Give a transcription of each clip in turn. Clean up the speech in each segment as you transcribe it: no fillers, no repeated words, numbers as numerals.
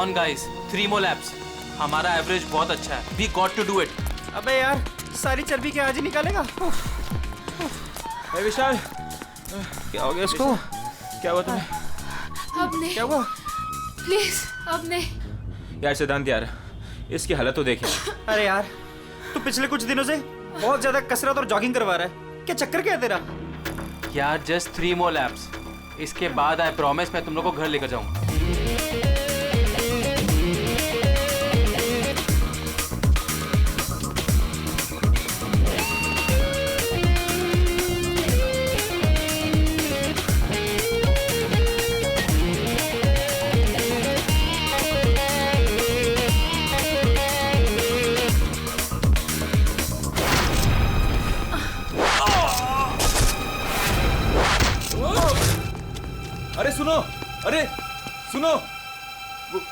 On guys, 3 more laps. हमारा average बहुत अच्छा है. We got to do it. अबे यार, सारी चर्बी के आज ही निकालेगा. विशाल, क्या हो गया इसको? क्या हुआ तुम्हें? अब नहीं. क्या हुआ? प्लीज अब नहीं. यार सिद्धांत यार, इसकी हालत तो देखे. अरे यार, तू पिछले कुछ दिनों से बहुत ज्यादा कसरत और जॉगिंग करवा रहा है. क्या चक्कर क्या है तेरा? यार जस्ट 3 more laps. इसके बाद आई प्रॉमिस मैं तुम लोग को घर लेकर जाऊंगा. अरे सुनो, अरे सुनो,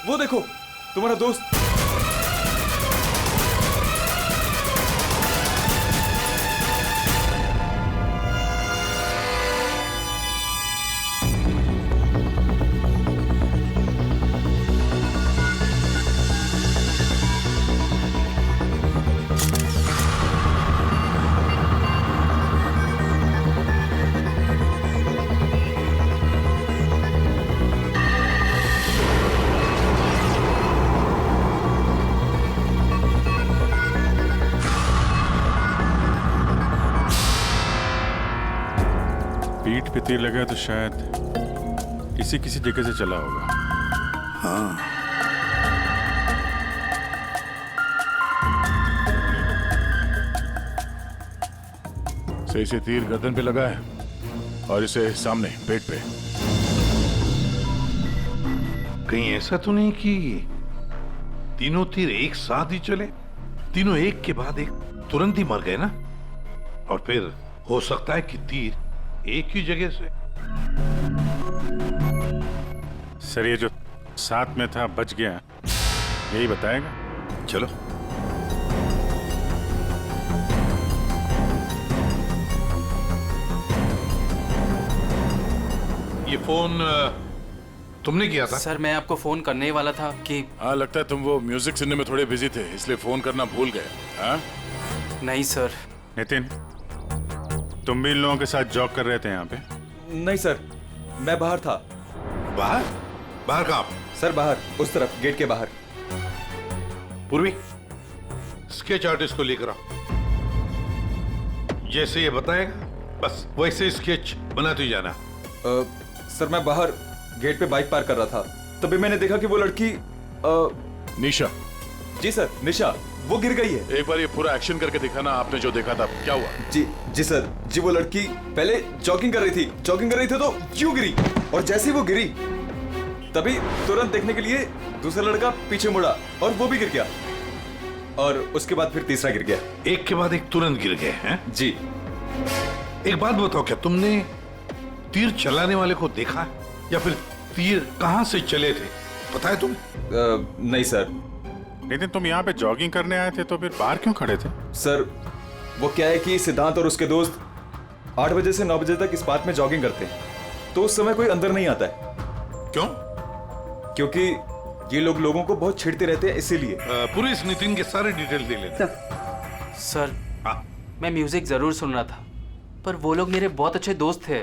वो देखो तुम्हारा दोस्त. पीठ पे तीर लगा तो शायद इसी किसी जगह से चला होगा. हाँ. सही से तीर गर्दन पे लगा है और इसे सामने पेट पे. कहीं ऐसा तो नहीं कि तीनों तीर एक साथ ही चले? तीनों एक के बाद एक तुरंत ही मर गए ना? और फिर हो सकता है कि तीर एक ही जगह से. सर ये जो साथ में था बच गया, यही बताएगा. चलो. ये फोन तुमने किया था? सर मैं आपको फोन करने ही वाला था कि. हाँ, लगता है तुम वो म्यूजिक सुनने में थोड़े बिजी थे, इसलिए फोन करना भूल गए. हाँ? नहीं सर. नितिन, तुम भी इन लोगों के साथ जॉग कर रहे थे यहाँ पे? नहीं सर, मैं बाहर था. बाहर? बाहर कहाँ? सर बाहर, उस तरफ, गेट के बाहर. पूर्वी, स्केच आर्टिस्ट को लेकर आओ. जैसे ये बताएगा बस वैसे स्केच बनाते जाना. सर मैं बाहर गेट पे बाइक पार्क कर रहा था, तभी मैंने देखा कि वो लड़की निशा. जी सर, निशा, वो गिर गई है. एक बार ये पूरा एक्शन करके दिखाना, आपने जो देखा था. क्या हुआ? जी सर, जी वो लड़की पहले जॉगिंग कर रही थी तो यूं गिरी, और जैसे ही वो गिरी तभी तुरंत देखने के लिए दूसरा लड़का पीछे मुड़ा और वो भी गिर गया, और उसके बाद फिर तीसरा गिर गया. एक के बाद एक तुरंत गिर गए हैं? जी. एक बात बताओ, क्या तुमने तीर चलाने वाले को देखा या फिर तीर कहां से चले थे, पता है तुम्हें? नहीं सर. नितिन, तुम यहाँ पे जॉगिंग करने आए थे तो फिर बाहर क्यों खड़े थे? सर वो क्या है कि सिद्धांत और उसके दोस्त 8 बजे से 9 बजे तक इस पार्क में जॉगिंग करते हैं, तो उस समय कोई अंदर नहीं आता है. क्यों? क्योंकि ये लोग लोगों को बहुत छेड़ते रहते हैं, इसीलिए. पूरी इस नितिन के सारे डिटेल दे लेते. सर हाँ. मैं म्यूजिक जरूर सुन रहा था, पर वो लोग मेरे बहुत अच्छे दोस्त थे.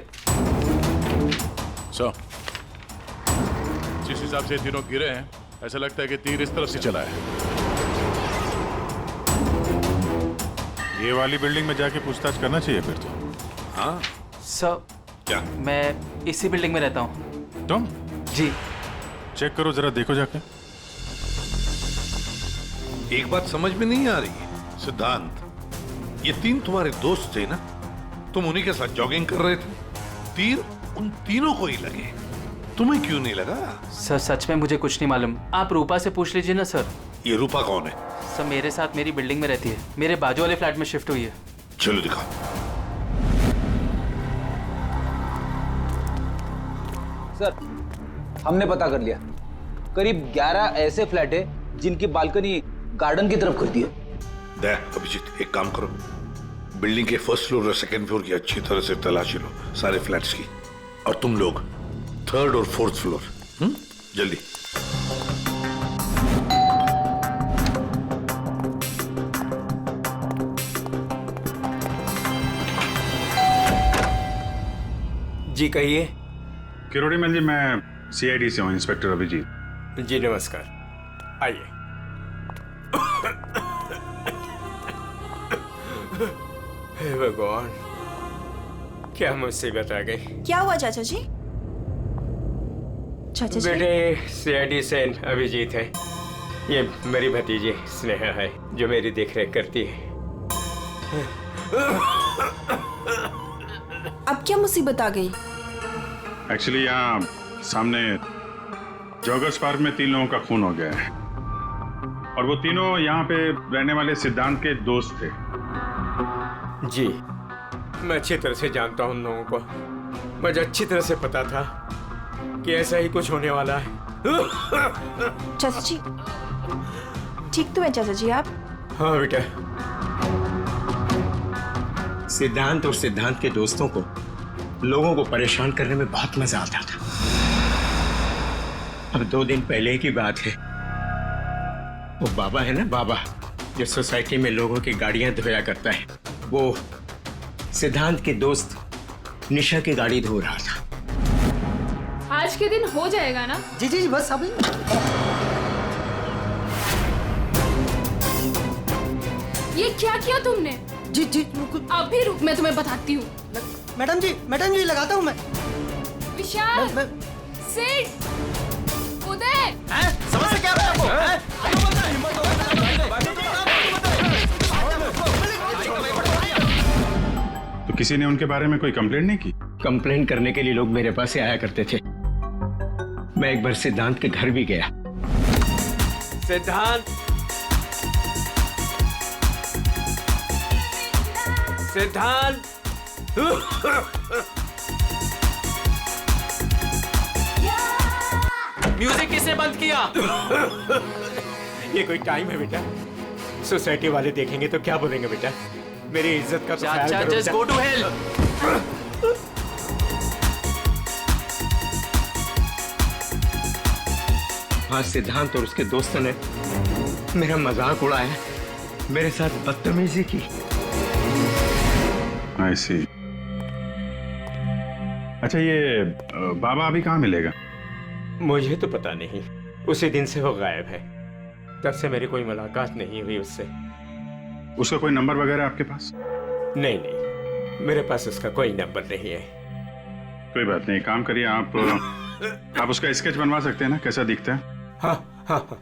सो जिस हिसाब से तीनों गिरे हैं, ऐसा लगता है कि तीर इस तरफ से चला है. ये वाली बिल्डिंग में जाके पूछताछ करना चाहिए फिर तो. हाँ. सर क्या? मैं इसी बिल्डिंग में रहता हूँ. तुम जी. चेक करो जरा, देखो जाके. एक बात समझ में नहीं आ रही है सिद्धांत, ये तीन तुम्हारे दोस्त थे ना, तुम उन्हीं के साथ जॉगिंग कर रहे थे, तीर उन तीनों को ही लगे, तुम्हें क्यों नहीं लगा? सर सच में मुझे कुछ नहीं मालूम, आप रूपा से पूछ लीजिए ना सर. ये रूपा कौन है? सर मेरे साथ मेरी बिल्डिंग में रहती है, मेरे बाजू वाले फ्लैट में शिफ्ट हुई है. चलो दिखाओ. सर हमने पता कर लिया, करीब 11 ऐसे फ्लैट है जिनकी बालकनी गार्डन की तरफ करती है. देख अभिजीत, एक काम करो, बिल्डिंग के फर्स्ट फ्लोर और सेकंड फ्लोर की अच्छी तरह से तलाशी लो, सारे फ्लैट्स की, और तुम लोग थर्ड और फोर्थ फ्लोर. जल्दी. जी कहिए। किरोड़ी मल जी, मैं सीआईडी से हूँ, इंस्पेक्टर अभिजीत। जी नमस्कार, आइए। हे भगवान, क्या मुसीबत आ गई। क्या हुआ चाचा जी? चाचा जी बेटे, सीआईडी से अभिजीत है। ये मेरी भतीजी स्नेहा है जो मेरी देखरेख करती है। अब क्या मुसीबत आ गई? एक्चुअली यहाँ सामने जॉगर्स पार्क में 3 लोगों का खून हो गया है और वो तीनों यहाँ पे रहने वाले सिद्धांत के दोस्त थे। जी, मैं अच्छी तरह से जानता हूँ उन लोगों को। मुझे अच्छी तरह से पता था कि ऐसा ही कुछ होने वाला है। चाचा जी ठीक तो है चाचा जी आप? हाँ बेटा। सिद्धांत और सिद्धांत के दोस्तों को लोगों को परेशान करने में बहुत मजा आता था। अब 2 दिन पहले की बात है, वो बाबा है ना, बाबा जो सोसाइटी में लोगों की गाड़ियां धोया करता है, वो सिद्धांत के दोस्त निशा की गाड़ी धो रहा था। आज के दिन हो जाएगा ना? जी जी जी बस अभी। ये क्या किया तुमने? जी जी अभी रुक, मैं तुम्हें बताती हूँ। मैडम जी लगाता हूँ मैं। विशाल, सिड, उदय, समझ से क्या रहा है आपको? तो किसी ने उनके बारे में कोई कंप्लेंट नहीं की? कंप्लेंट करने के लिए लोग मेरे पास से आया करते थे। मैं एक बार सिद्धांत के घर भी गया। सिद्धांत, सिद्धांत, म्यूजिक किसने बंद किया? ये कोई टाइम है बेटा? सोसाइटी वाले देखेंगे तो क्या बोलेंगे बेटा? मेरी इज्जत का तो ख्याल चाचा, करो जस्ट बेटा। Go to hell. आज सिद्धांत और उसके दोस्तों ने मेरा मजाक उड़ाया, मेरे साथ बदतमीजी की। I see। अच्छा, ये बाबा अभी कहाँ मिलेगा? मुझे तो पता नहीं, उसी दिन से वो गायब है। तब से मेरी कोई मुलाकात नहीं हुई उससे। उसका कोई नंबर वगैरह आपके पास? नहीं नहीं, मेरे पास उसका कोई नंबर नहीं है। कोई बात नहीं, काम करिए आप उसका स्केच बनवा सकते हैं ना, कैसा दिखता है? हाँ हाँ हाँ।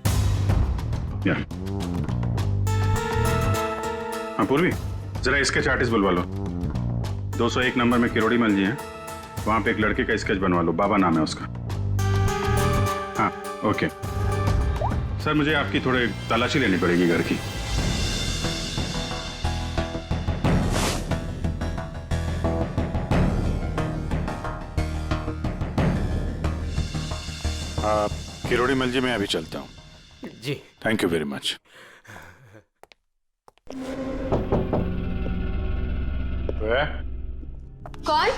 हाँ पूर्वी, जरा स्केच आर्टिस्ट बुलवा लो। 201 नंबर में किरोड़ी मल जी हैं, वहां पे एक लड़के का स्केच बनवा लो, बाबा नाम है उसका। हाँ ओके सर, मुझे आपकी थोड़ी तलाशी लेनी पड़ेगी घर की। किरोड़ी मल जी मैं अभी चलता हूँ। जी थैंक यू वेरी मच। कौन?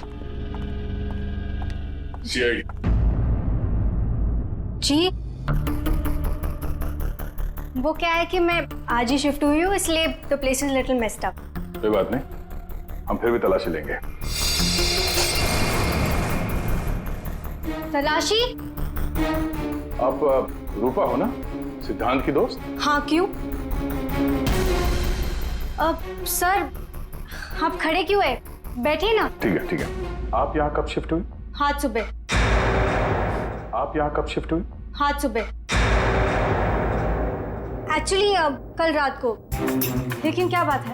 सीआईडी। जी वो क्या है कि मैं आज ही शिफ्ट हुई हूँ, इसलिए the place is little messed up. कोई बात नहीं, हम फिर भी तलाशी लेंगे। तलाशी? आप रूपा हो ना, सिद्धांत की दोस्त? हाँ क्यों? सर आप खड़े क्यों है, बैठिए ना। ठीक है। आप यहाँ कब शिफ्ट हुई? आज सुबह। आप यहाँ कब शिफ्ट हुई? आज सुबह, एक्चुअली कल रात को। लेकिन क्या बात है?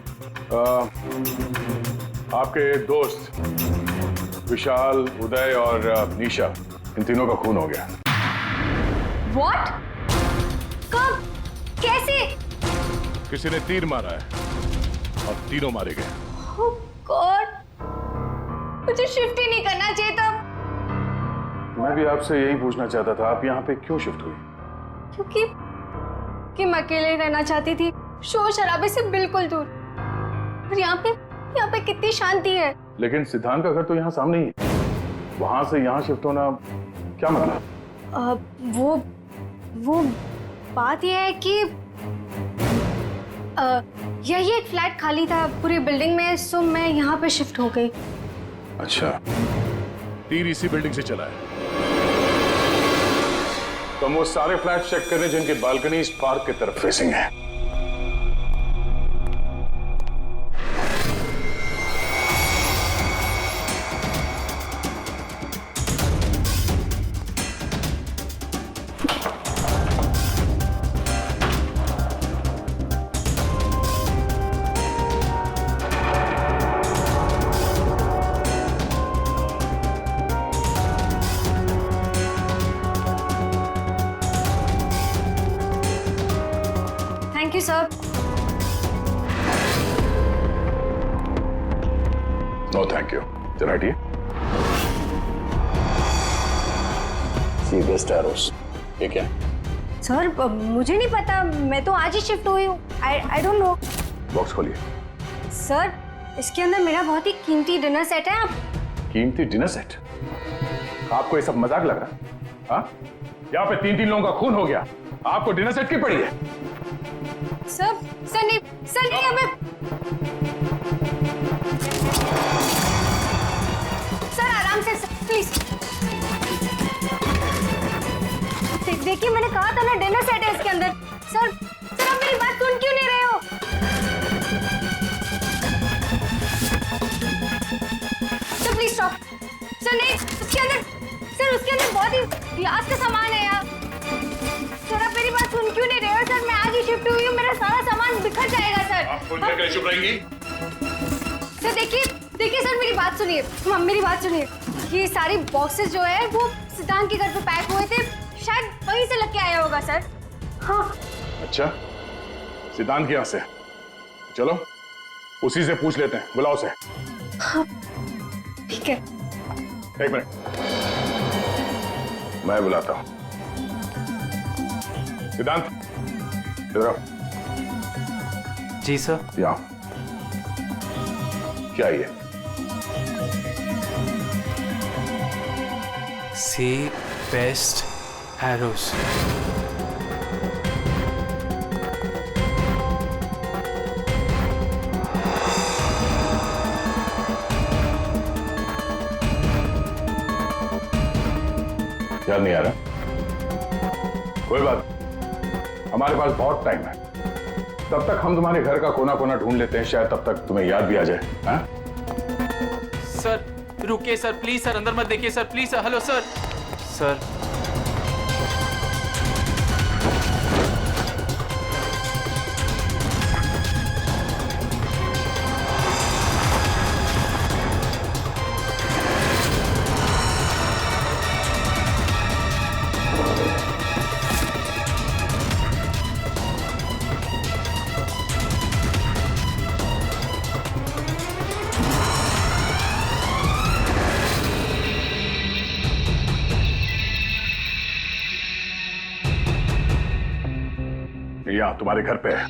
आपके दोस्त विशाल, उदय और निशा, इन तीनों का खून हो गया। What? कब? कैसे? किसी ने तीर मारा है और तीनों मारे गए। Oh God! मुझे शिफ्ट ही नहीं करना चाहिए था। मैं भी आपसे यही पूछना चाहता था, आप यहाँ पे क्यों शिफ्ट हुई? क्योंकि मैं अकेले रहना चाहती थी, शोर शराबे से बिल्कुल दूर। और यहाँ पे कितनी शांति है। लेकिन सिद्धांत का घर तो यहाँ सामने ही है, वहां से यहाँ शिफ्ट होना क्या मतलब? वो बात यह है कि यही एक फ्लैट खाली था पूरी बिल्डिंग में, सो मैं यहाँ पे शिफ्ट हो गई। अच्छा, तीर इसी बिल्डिंग से चला है। तो हम वो सारे फ्लैट चेक कर रहे हैं जिनकी बालकनी इस पार्क की तरफ फेसिंग है। Thank you sir. No thank you. चल हटिए। See best arrows. ये क्या है? सर मुझे नहीं पता, मैं तो आज ही शिफ्ट हुई हूँ। I don't know. बॉक्स खोलिए। सर इसके अंदर मेरा बहुत ही कीमती डिनर सेट है। आप कीमती डिनर सेट? आपको ये सब मजाक लग रहा है? हाँ? यहाँ पे 3-3 लोगों का खून हो गया, आपको डिनर सेट की पड़ी है? सर नहीं हमें। सर आराम से प्लीज। देखिए मैंने कहा था ना डिनर सेट है इसके अंदर। सर आप मेरी बात सुन क्यों नहीं रहे हो? Sir please stop. सर नहीं, उसके अंदर बहुत ही ग्लास का सामान है यार। सर आप मेरी बात सुन क्यों नहीं रहे हो? सर मैं आज ही शिफ्ट हुई हूँ, मेरा सारा सामान बिखर जाएगा सर। आप खुद जगह चुप रहेंगी? सर देखिए सर मेरी बात सुनिए। मेरी बात सुनिए। ये सारी बॉक्सेस जो है वो सिद्धांत के घर पे पैक हुए थे, शायद वहीं से लेके आया होगा सर। हाँ। अच्छा, सिद्धांत के यहाँ से? चलो उसी से पूछ लेते हैं, बुलाओ उसे। हाँ ठीक है। एक मिनट, मैं बुलाता हूँ। सिद्धांत इधर आओ। जी सर। यहाँ क्या ये? सी बेस्ट एरोस। याद नहीं आ रहा? कोई बात, हमारे पास बहुत टाइम है। तब तक हम तुम्हारे घर का कोना कोना ढूंढ लेते हैं, शायद तब तक तुम्हें याद भी आ जाए। हाँ? सर रुकिए सर, प्लीज सर, अंदर मत देखिए sir, please sir. Hello sir. Sir यहाँ तुम्हारे घर पे है।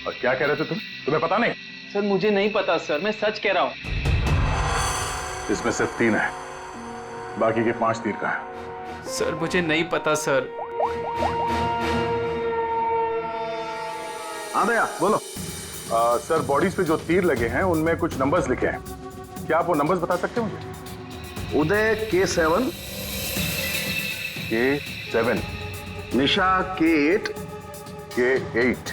और क्या कह रहे थे तुम? तुम्हें पता नहीं? सर मुझे नहीं पता सर, मैं सच कह रहा हूँ। इसमें सिर्फ 3 है, बाकी के 5 तीर का है। सर मुझे नहीं पता सर। हाँ भैया बोलो। सर बॉडीज पे जो तीर लगे हैं उनमें कुछ नंबर्स लिखे हैं, क्या आप वो नंबर्स बता सकते हैं मुझे? उदय K7, K7, निशा K8, K8,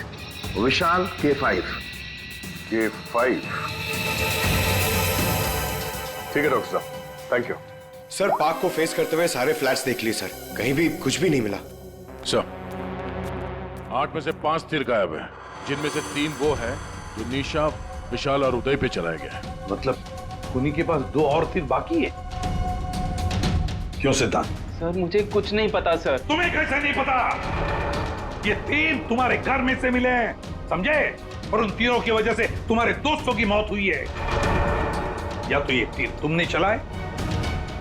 विशाल K5। K5। ठीक है डॉक्टर साहब, थैंक यू। सर पार्क को फेस करते हुए सारे फ्लैट्स देख लिए सर, कहीं भी कुछ भी नहीं मिला। सर 8 में से 5 तीर गायब है, जिनमें से 3 वो है जो निशा, विशाल और उदय पे चलाया गया है। मतलब उन्हीं के पास 2 और तीर बाकी है। क्यों सिद्धांत? सर मुझे कुछ नहीं पता सर। तुम्हें कैसे नहीं पता? ये तीर तुम्हारे घर में से मिले हैं, समझे? और उन तीरों की वजह से तुम्हारे दोस्तों की मौत हुई है। या तो ये तीर तुमने चलाए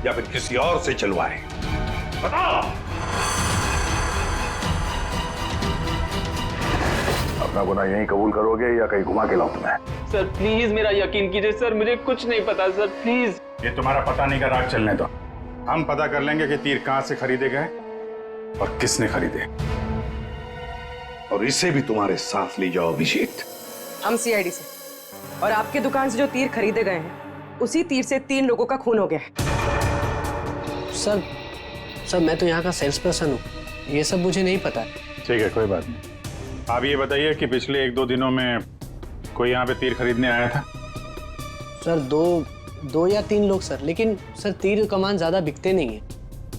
या फिर किसी और से चलवाए, बताओ। अपना गुनाह यहीं कबूल करोगे या कहीं घुमा के लाऊं तुम्हें? सर प्लीज मेरा यकीन कीजिए सर, मुझे कुछ नहीं पता सर, प्लीज। ये तुम्हारा पता नहीं का राग चलने दो, हम पता कर लेंगे कि तीर कहां से खरीदे गए और किसने खरीदे। और इसे भी तुम्हारे साथ ले जाओ अभिषेक। हम सीआईडी से, और आपकी दुकान से जो तीर खरीदे गए हैं उसी तीर से 3 लोगों का खून हो गया है। सर मैं तो यहाँ का सेल्स पर्सन हूँ, ये सब मुझे नहीं पता। ठीक है, कोई बात नहीं। आप ये बताइए कि पिछले 1-2 दिनों में कोई यहाँ पे तीर खरीदने आया था? सर दो या 3 लोग सर, लेकिन सर तीर कमान ज्यादा बिकते नहीं है।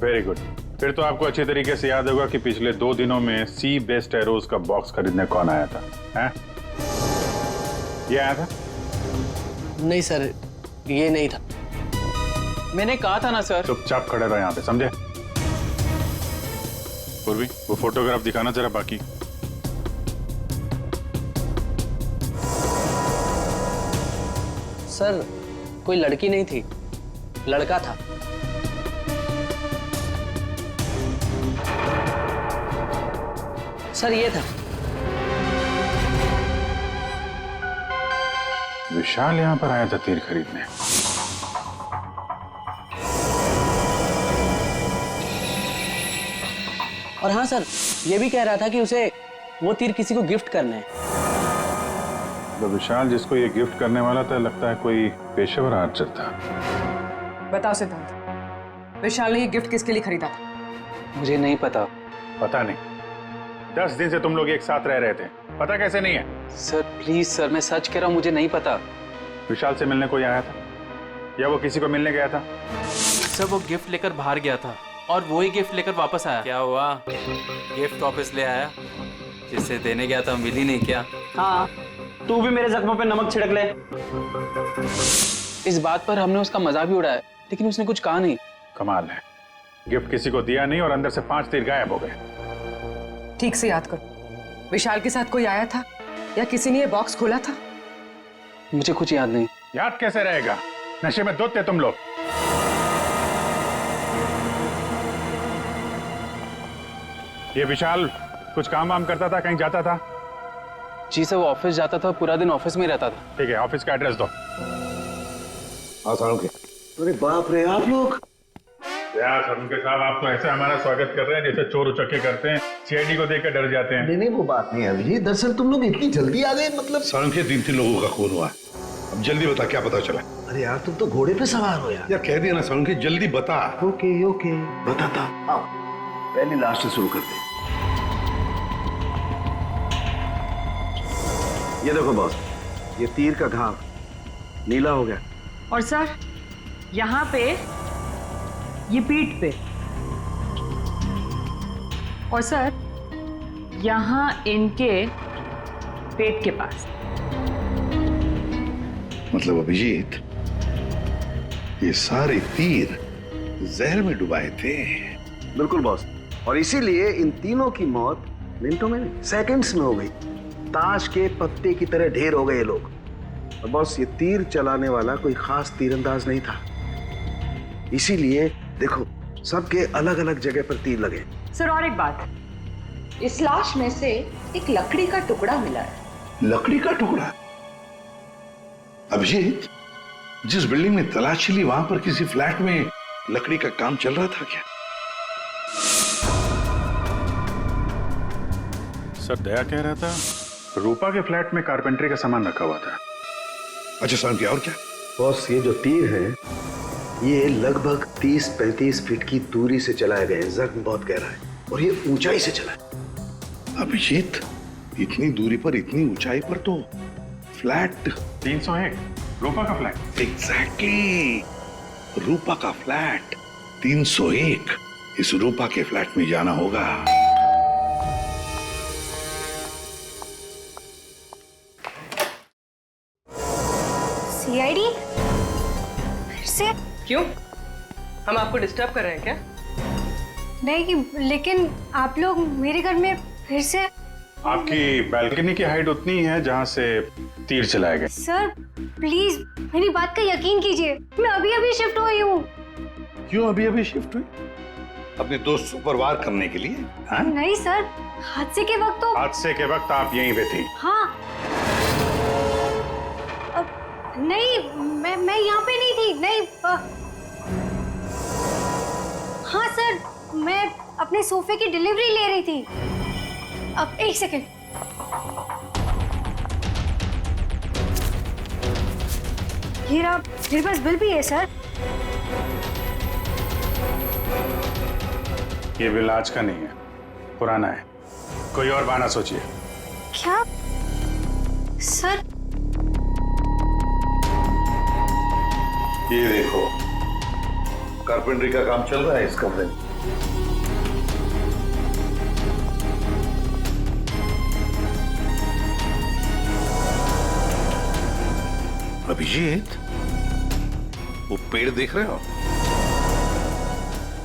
Very good. फिर तो आपको अच्छी तरीके से याद होगा कि पिछले 2 दिनों में सी बेस्ड एरोज का बॉक्स खरीदने कौन आया था? हैं? ये आया था? नहीं सर, ये नहीं था। मैंने कहा था ना सर। चुपचाप खड़े रहो यहाँ पे, समझे? पूर्वी, वो फोटोग्राफ दिखाना जरा बाकी। सर कोई लड़की नहीं थी, लड़का था। सर ये था। विशाल यहाँ पर आया था तीर खरीदने। और हाँ सर, ये भी कह रहा था कि उसे वो तीर किसी को गिफ्ट करना है। तो विशाल जिसको ये गिफ्ट करने वाला था, लगता है कोई पेशेवर आर्चर था। बताओ सिद्धांत, विशाल ने ये गिफ्ट किसके लिए खरीदा था? मुझे नहीं पता। पता नहीं? 10 दिन से तुम लोग एक साथ रह रहे थे, पता कैसे नहीं है? सर प्लीज सर, मैं सच कह रहा हूँ, मुझे नहीं पता। विशाल से मिलने कोई आया था या वो किसी को मिलने गया था? सर वो गिफ्ट लेकर बाहर गया था और वो ही गिफ्ट लेकर वापस आया। क्या हुआ, गिफ्ट वापस ले आया? जिसे देने गया था मिली नहीं क्या? हाँ, तू भी मेरे जख्मों पे नमक छिड़क ले। इस बात पर हमने उसका मजाक भी उड़ाया, लेकिन उसने कुछ कहा नहीं। कमाल है, गिफ्ट किसी को दिया नहीं और अंदर से 5 तीर गायब हो गए। ठीक से याद करो, विशाल के साथ कोई आया था या किसी ने ये बॉक्स खोला था? मुझे कुछ याद नहीं। याद कैसे रहेगा, नशे में धुत थे तुम लोग। ये विशाल कुछ काम वाम करता था, कहीं जाता था? जी सर, वो ऑफिस जाता था, पूरा दिन ऑफिस में रहता था। ठीक है, ऑफिस का एड्रेस दो। अरे बाप रे, आप लोग! यार सरुणके साहब, आप तो ऐसे हमारा स्वागत कर रहे हैं जैसे चोर उचक्के करते हैं, सीआईडी को देखकर डर जाते हैं। नहीं, वो बात नहीं है अभी। दरअसल तुम लोग इतनी जल्दी आ गए, मतलब सरुणके 3 लोगों का खून हुआ है। अब जल्दी बता, क्या पता चला? अरे यार, तुम तो घोड़े पे सवार हो यार। यार कह दिया ना सरुणके, जल्दी बता। ओके बताता। आओ, पहले लास्ट से शुरू करते हैं। ये देखो बॉस, ये तीर का घाव नीला हो गया। और सर यहाँ पे, ये पीठ पे, और सर यहाँ इनके पेट के पास। मतलब अभिजीत, ये सारे तीर जहर में डुबाए थे। बिल्कुल बॉस, और इसीलिए इन तीनों की मौत मिनटों में नहीं, सेकंड्स में हो गई। ताश के पत्ते की तरह ढेर हो गए ये लोग। और बॉस, ये तीर चलाने वाला कोई खास तीरंदाज नहीं था, इसीलिए देखो सबके अलग अलग जगह पर तीर लगे। सर और एक बात, इस लाश में से एक लकड़ी का टुकड़ा मिला है। लकड़ी का टुकड़ा? अभिजीत, जिस बिल्डिंग में तलाशी ली, वहां पर किसी फ्लैट में लकड़ी का काम चल रहा था क्या? सर दया कह रहा था रूपा के फ्लैट में कारपेंटरी का सामान रखा हुआ था। अच्छा सर, और क्या? बॉस, ये जो तीर है ये लगभग 30-35 फीट की दूरी से चलाए गए। जख्म बहुत गहरा है और ये ऊंचाई से चला है। अभिजीत, इतनी दूरी पर, इतनी ऊंचाई पर तो फ्लैट 301 रूपा का फ्लैट। एग्जैक्टली, रूपा का फ्लैट 301। इस रूपा के फ्लैट में जाना होगा। सीआईडी? फिर से? क्यों, हम आपको डिस्टर्ब कर रहे हैं क्या? नहीं, लेकिन आप लोग मेरे घर में फिर से? आपकी बालकनी की हाइट उतनी है जहां से तीर चलाए गए। सर प्लीज मेरी बात का यकीन कीजिए, मैं अभी अभी शिफ्ट हुई हूँ। क्यों अभी अभी शिफ्ट हुई? अपने दोस्त को परवार करने के लिए? हाँ? नहीं सर, हादसे के वक्त तो। हादसे के वक्त आप यहीं पे थी? हाँ। नहीं, मैं यहाँ पे नहीं थी। नहीं। हाँ सर, मैं अपने सोफे की डिलीवरी ले रही थी। अब एक सेकंड। ये रहा, मेरे पास बिल भी है सर। ये बिल आज का नहीं है, पुराना है। कोई और बहाना सोचिए। क्या सर? ये देखो, कारपेंटरी का काम चल रहा है इस कमरे में। अभिजीत, वो पेड़ देख रहे हो?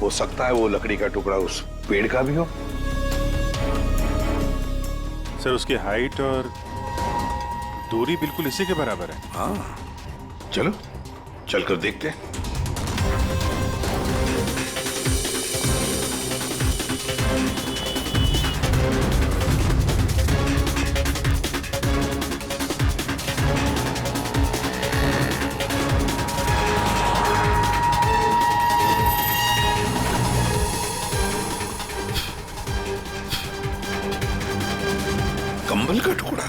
हो सकता है वो लकड़ी का टुकड़ा उस पेड़ का भी हो। सर, उसकी हाइट और दूरी बिल्कुल इसी के बराबर है। हाँ, चलो चलकर देखते हैं। कंबल का टुकड़ा।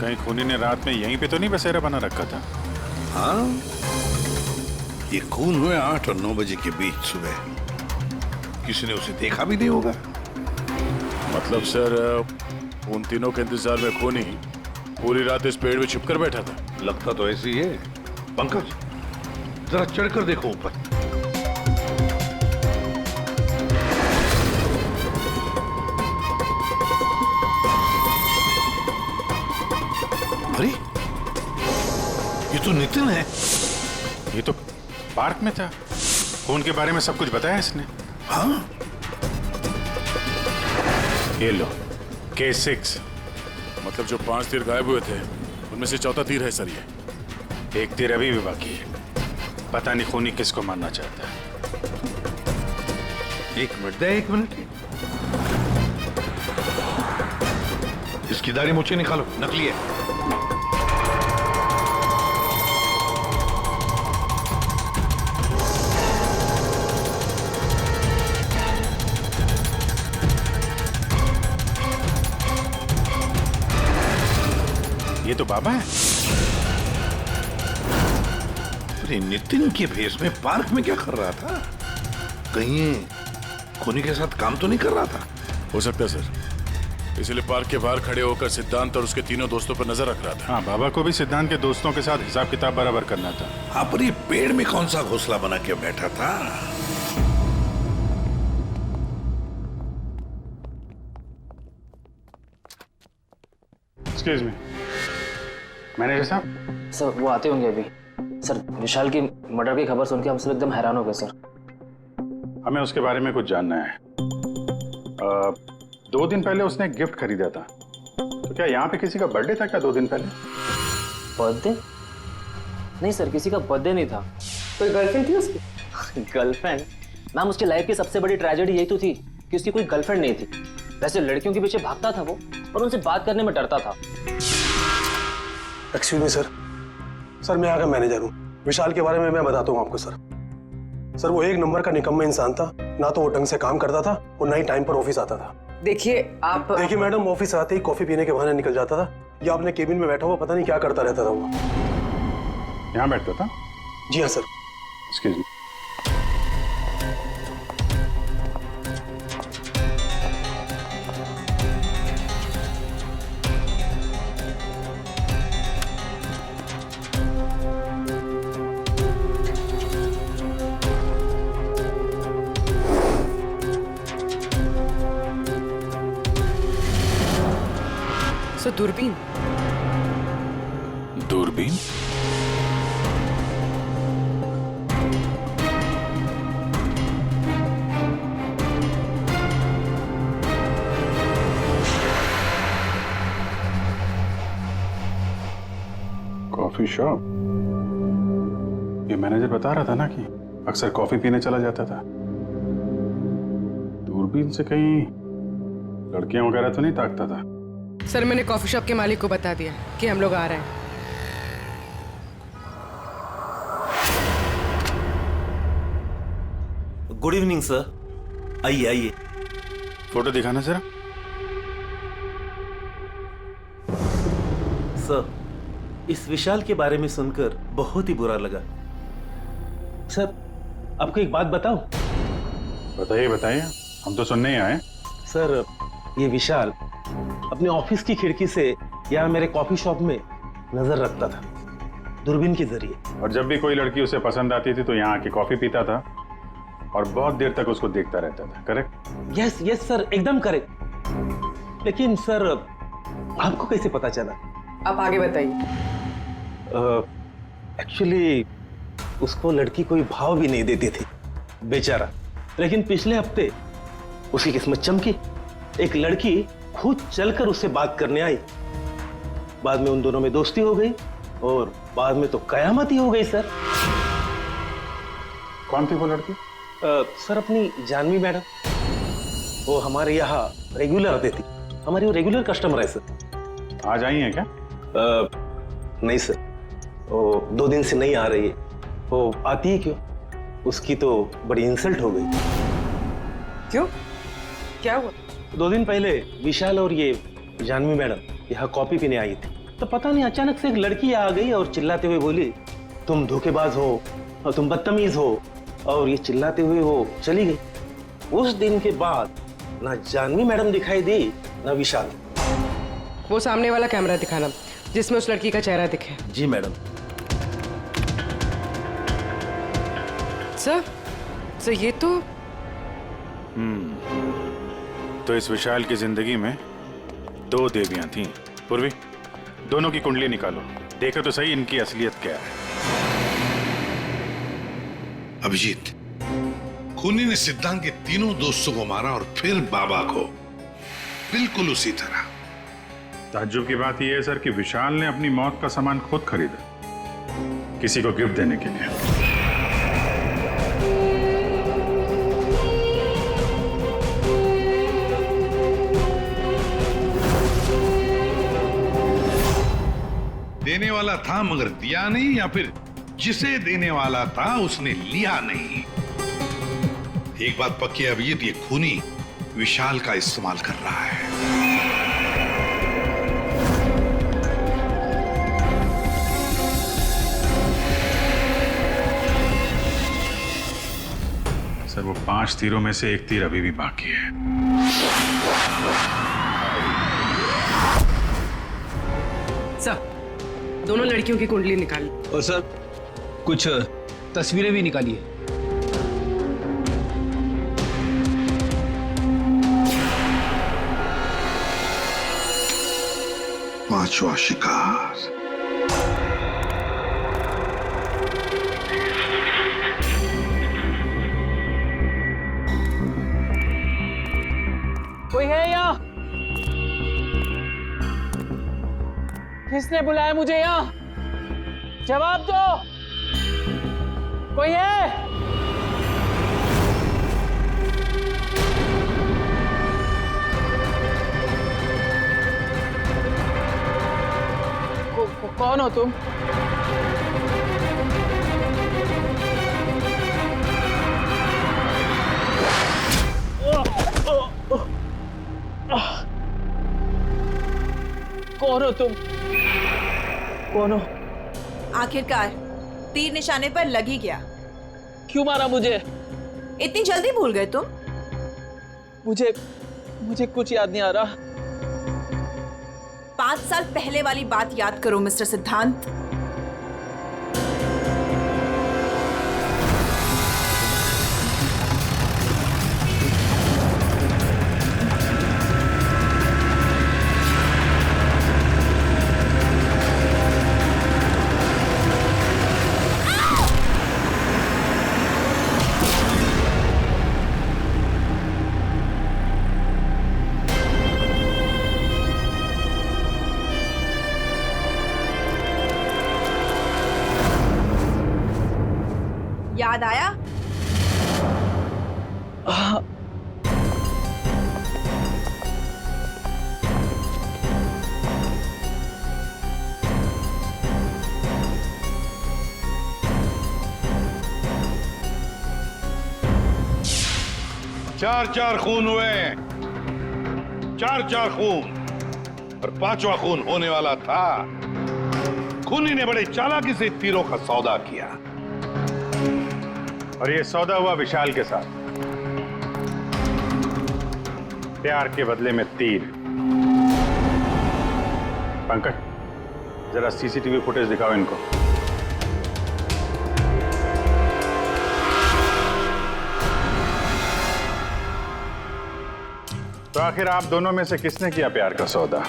कहीं खूनी ने रात में यहीं पे तो नहीं बसेरा बना रखा था? हाँ, ये खून हुए 8 और 9 बजे के बीच सुबह। किसी ने उसे देखा भी नहीं होगा। मतलब सर, उन तीनों के इंतजार में खूनी पूरी रात इस पेड़ में छिपकर बैठा था। लगता तो ऐसे ही है। पंकज, जरा चढ़कर देखो ऊपर। अरे, ये तो नितिन है। ये तो पार्क में था। खून के बारे में सब कुछ बताया इसने। हाँ, ये लो, K6। मतलब जो 5 तीर गायब हुए थे उनमें से चौथा तीर है सर ये। एक तीर अभी भी बाकी है। पता नहीं खूनी किसको मारना चाहता है। एक मिनट दे, 1 मिनट। इसकी दाढ़ी मूछें निकालो, नकली है। ये तो बाबा है। अरे, नितिन के भेष में पार्क में क्या कर रहा था? कहीं खूनी के साथ काम तो नहीं कर रहा था? हो सकता है सर, इसलिए पार्क के बाहर खड़े होकर सिद्धांत और उसके तीनों दोस्तों पर नजर रख रहा था। हाँ, बाबा को भी सिद्धांत के दोस्तों के साथ हिसाब किताब बराबर करना था। हाँ, पर ये पेड़ में कौन सा घोंसला बना के बैठा था? एक्सक्यूज मी, मैनेजर साहब। सर, वो आते होंगे अभी। सर, विशाल की मर्डर की खबर सुन के हम सब एकदम हैरान हो गए सर। हमें उसके बारे में कुछ जानना है। 2 दिन पहले उसने एक गिफ्ट खरीदा था, तो क्या यहाँ पे किसी का बर्थडे था क्या 2 दिन पहले? बर्थडे? नहीं सर, किसी का बर्थडे नहीं था। कोई गर्लफ्रेंड थी उसकी? गर्लफ्रेंड? मैम, उसकी लाइफ की सबसे बड़ी ट्रेजेडी यही तो थी कि उसकी कोई गर्लफ्रेंड नहीं थी। वैसे लड़कियों के पीछे भागता था वो, और उनसे बात करने में डरता था। एक्सक्यूज मी सर, मैं यहाँ का मैनेजर हूँ। विशाल के बारे में मैं बताता हूँ आपको सर। वो 1 नंबर का निकम्मा इंसान था। ना तो वो ढंग से काम करता था और ना ही टाइम पर ऑफिस आता था। देखिए मैडम, ऑफिस आते ही कॉफी पीने के बहाने निकल जाता था, या अपने केबिन में बैठा हुआ पता नहीं क्या करता रहता था वो। यहाँ बैठता था? जी हाँ सर। Excuse me. सो दूरबीन? दूरबीन? Coffee shop? ये मैनेजर बता रहा था ना कि अक्सर कॉफी पीने चला जाता था। दूरबीन से कहीं लड़कियां वगैरह तो नहीं ताकता था? सर, मैंने कॉफी शॉप के मालिक को बता दिया कि हम लोग आ रहे हैं। गुड इवनिंग सर, आइए आइए। फोटो दिखाना जरा। सर, इस विशाल के बारे में सुनकर बहुत ही बुरा लगा। सर आपको एक बात बताऊं? बताइए बताइए, हम तो सुनने ही आए। सर ये विशाल अपने ऑफिस की खिड़की से यहाँ मेरे कॉफी शॉप में नजर रखता था, दूरबीन के जरिए। और जब भी कोई लड़की उसे पसंद आती थी तो यहाँ आके कॉफी पीता था और बहुत देर तक उसको देखता रहता था। करेक्ट? यस यस सर, एकदम करेक्ट। लेकिन सर आपको कैसे पता चला? आप आगे बताइए। एक्चुअली उसको लड़की कोई भाव भी नहीं देती थी बेचारा, लेकिन पिछले हफ्ते उसकी किस्मत चमकी। एक लड़की खुद चलकर उससे बात करने आई, बाद में उन दोनों में दोस्ती हो गई और बाद में तो कयामत ही हो गई सर। कौन थी वो लड़की? सर अपनी जानवी मैडम, वो हमारे यहाँ रेगुलर आती थी, हमारी वो रेगुलर कस्टमर है सर। आज आई है क्या? नहीं सर, वो 2 दिन से नहीं आ रही है। वो आती है क्यों? उसकी तो बड़ी इंसल्ट हो गई। क्यों, क्या हुआ? 2 दिन पहले विशाल और ये जानवी मैडम यहाँ कॉफी पीने आई थी, तो पता नहीं अचानक से एक लड़की आ गई और चिल्लाते हुए बोली, तुम धोखेबाज हो और तुम बदतमीज हो, और ये चिल्लाते हुए वो चली गई। उस दिन के बाद ना जानवी मैडम दिखाई दी ना विशाल। वो सामने वाला कैमरा दिखाना जिसमें उस लड़की का चेहरा दिखे। जी मैडम। सर ये तो तो इस विशाल की जिंदगी में 2 देवियां थीं। पूर्वी, दोनों की कुंडली निकालो, देखो तो सही इनकी असलियत क्या है। अभिजीत, खूनी ने सिद्धांत के तीनों दोस्तों को मारा और फिर बाबा को, बिल्कुल उसी तरह। ताज्जुब की बात यह है सर कि विशाल ने अपनी मौत का सामान खुद खरीदा, किसी को गिफ्ट देने के लिए। देने वाला था मगर दिया नहीं, या फिर जिसे देने वाला था उसने लिया नहीं। एक बात पक्की है अभिजीत, ये खूनी विशाल का इस्तेमाल कर रहा है। सर वो 5 तीरों में से एक तीर अभी भी बाकी है। सर दोनों लड़कियों की कुंडली निकाली और सर कुछ तस्वीरें भी निकाली है। पांचवा शिकार। कोई है यहाँ? किसने बुलाया मुझे यहाँ? जवाब दो, कोई है? कौन हो तुम? कौन हो तुम? कौन हो? आखिरकार तीर निशाने पर लग ही गया। क्यों मारा मुझे? इतनी जल्दी भूल गए तुम? मुझे कुछ याद नहीं आ रहा। 5 साल पहले वाली बात याद करो मिस्टर सिद्धांत। याद आया? चार खून हुए, 4 खून, और 5वां खून होने वाला था। खूनी ने बड़े चालाकी से तीरों का सौदा किया। और ये सौदा हुआ विशाल के साथ, प्यार के बदले में तीर। पंकज, जरा सीसीटीवी फुटेज दिखाओ इनको। तो आखिर आप दोनों में से किसने किया प्यार का सौदा?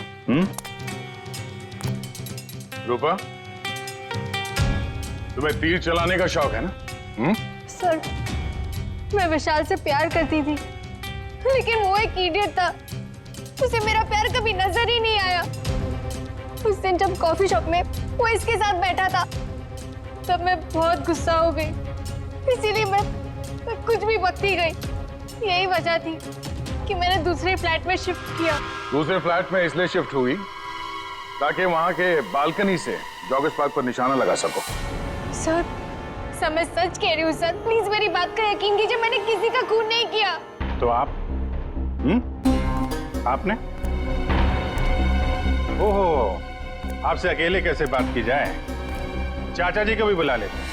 रूपा, तुम्हें तीर चलाने का शौक है ना? सर, मैं विशाल से प्यार करती थी, लेकिन वो एक इडियट था। उसे मेरा प्यार कभी नजर ही नहीं आया। उस दिन जब कॉफी शॉप में वो इसके साथ बैठा था, तब मैं बहुत गुस्सा हो गई। इसीलिए मैं कुछ भी बकती गई। यही वजह थी कि मैंने दूसरे फ्लैट में शिफ्ट किया। दूसरे फ्लैट में इसलिए शिफ्ट हुई ताकि वहां के बालकनी से जॉगर्स पार्क पर निशाना लगा सको। सर, मैं सच कह रही हूँ सर, प्लीज मेरी बात का यकीन कीजिए, मैंने किसी का खून नहीं किया। तो आप? आपने? ओहो, आपसे अकेले कैसे बात की जाए? चाचा जी को भी बुला लेते हैं।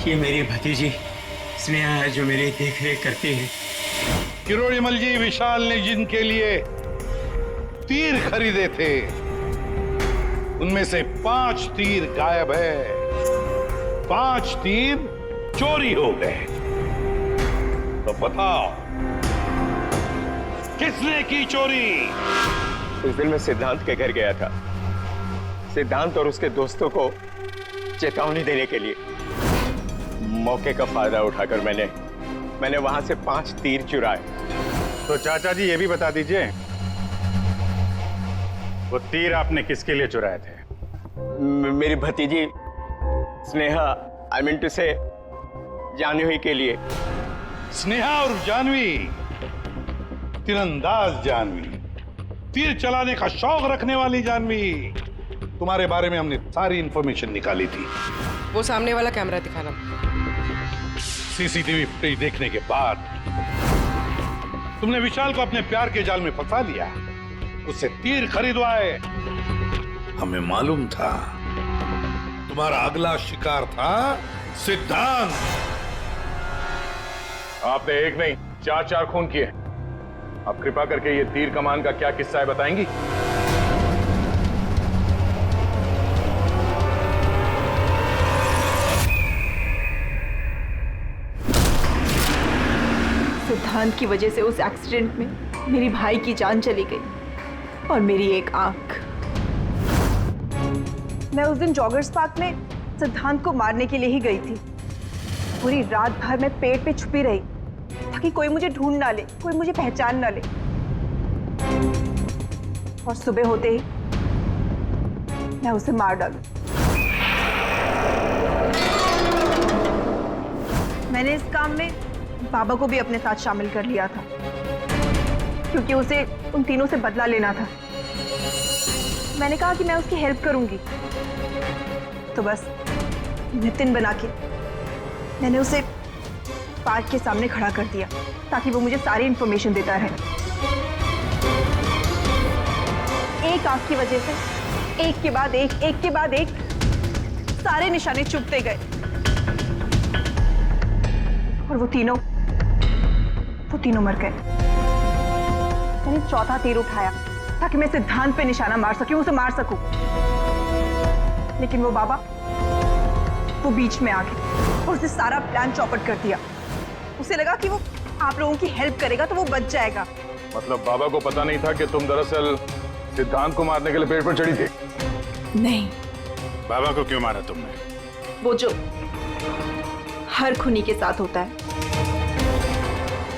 ये मेरी भतीजी स्नेहा है जो मेरी देख रेख करती है। किरोड़ीमल जी, विशाल ने जिनके लिए तीर खरीदे थे उनमें से 5 तीर गायब है। 5 तीर चोरी हो गए। तो बताओ किसने की चोरी? उस दिन मैं सिद्धांत के घर गया था, सिद्धांत और उसके दोस्तों को चेतावनी देने के लिए। मौके का फायदा उठाकर मैंने वहां से 5 तीर चुराए। तो चाचा जी ये भी बता दीजिए, वो तीर आपने किसके लिए चुराए थे? मेरी भतीजी स्नेहा, आई मीन टू से जानवी के लिए। स्नेहा और जानवी, तीरंदाज जानवी, तीर चलाने का शौक रखने वाली जानवी, तुम्हारे बारे में हमने सारी इंफॉर्मेशन निकाली थी। वो सामने वाला कैमरा दिखाना। सीसीटीवी फुटेज देखने के बाद तुमने विशाल को अपने प्यार के जाल में फंसा लिया, उससे तीर खरीदवाए। हमें मालूम था तुम्हारा अगला शिकार था सिद्धांत। आपने एक नहीं 4 खून किए। आप कृपा करके ये तीर कमान का क्या किस्सा है बताएंगी? सिद्धांत की वजह से उस एक्सीडेंट में मेरी भाई की जान चली गई और मेरी एक आंख। मैं उस दिन जॉगर्स पार्क में सिद्धांत को मारने के लिए ही गई थी। पूरी रात भर मैं पेड़ पे छुपी रही ताकि कोई मुझे ढूंढ ना ले, कोई मुझे पहचान ना ले। और सुबह होते ही मैं उसे मार डालूं। मैंने इस काम में बाबा को भी अपने साथ शामिल कर लिया था क्योंकि उसे उन तीनों से बदला लेना था। मैंने कहा कि मैं उसकी हेल्प करूंगी, तो बस नितिन बना के मैंने उसे पार्क के सामने खड़ा कर दिया ताकि वो मुझे सारी इंफॉर्मेशन देता रहे। एक आंख की वजह से एक के बाद एक सारे निशाने चुभते गए और वो तीनों मर गए। मैंने चौथा तीर उठाया ताकि मैं सिद्धांत पे निशाना मार सकूं, उसे मार सकूं। लेकिन वो बाबा वो बीच में आ गए और उसने सारा प्लान चौपट कर दिया। उसे लगा कि वो आप लोगों की हेल्प करेगा तो वो बच जाएगा। मतलब बाबा को पता नहीं था कि तुम दरअसल सिद्धांत को मारने के लिए पेड़ पर चढ़ी थी? नहीं। बाबा को क्यों मारा तुमने? वो जो हर खूनी के साथ होता है,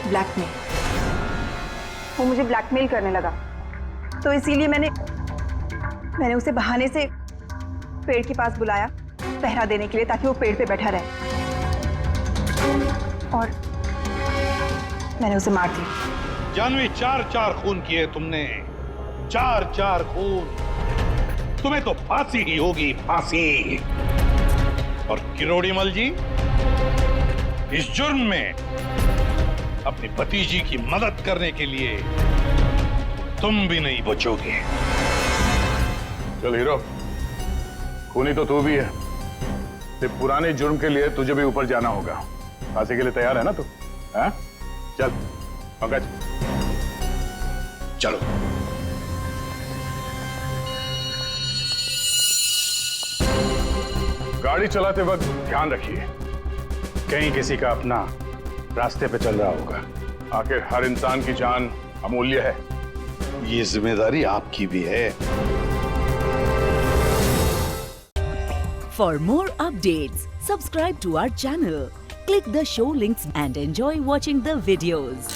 ब्लैकमेल। वो मुझे ब्लैकमेल करने लगा, तो इसीलिए मैंने उसे बहाने से पेड़ के पास बुलाया पहरा देने के लिए ताकि वो पेड़ पे बैठा रहे, और मैंने उसे मार दिया। जानवी, 4 खून किए तुमने, 4 खून। तुम्हें तो फांसी ही होगी, फांसी। और किरोड़ीमल जी, इस जुर्म में अपनी भतीजी की मदद करने के लिए तुम भी नहीं बचोगे। चल हीरो, खूनी तो तू भी है, सिर्फ पुराने जुर्म के लिए तुझे भी ऊपर जाना होगा। फांसी के लिए तैयार है ना तू? हाँ? चल पंकज चलो। गाड़ी चलाते वक्त ध्यान रखिए, कहीं किसी का अपना रास्ते पे चल रहा होगा। आखिर हर इंसान की जान अमूल्य है। ये जिम्मेदारी आपकी भी है। For more updates, subscribe to our channel, click the show links and enjoy watching the videos.